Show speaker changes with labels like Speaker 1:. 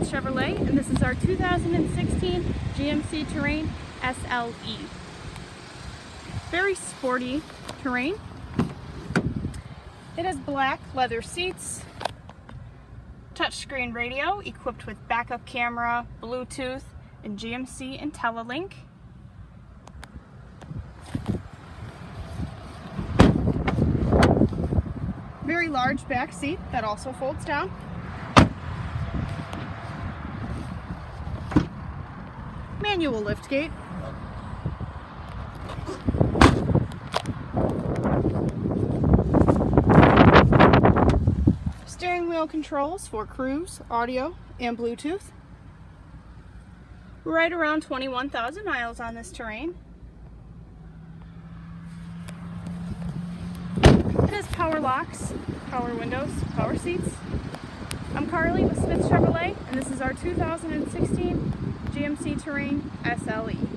Speaker 1: Chevrolet, and this is our 2016 GMC Terrain SLE. Very sporty Terrain. It has black leather seats, touchscreen radio equipped with backup camera, Bluetooth, and GMC IntelliLink. Very large back seat that also folds down. Manual liftgate. Steering wheel controls for cruise, audio, and Bluetooth. Right around 21,000 miles on this Terrain. It has power locks, power windows, power seats. I'm Carly with Smith Chevrolet, and this is our 2016 GMC Terrain SLE.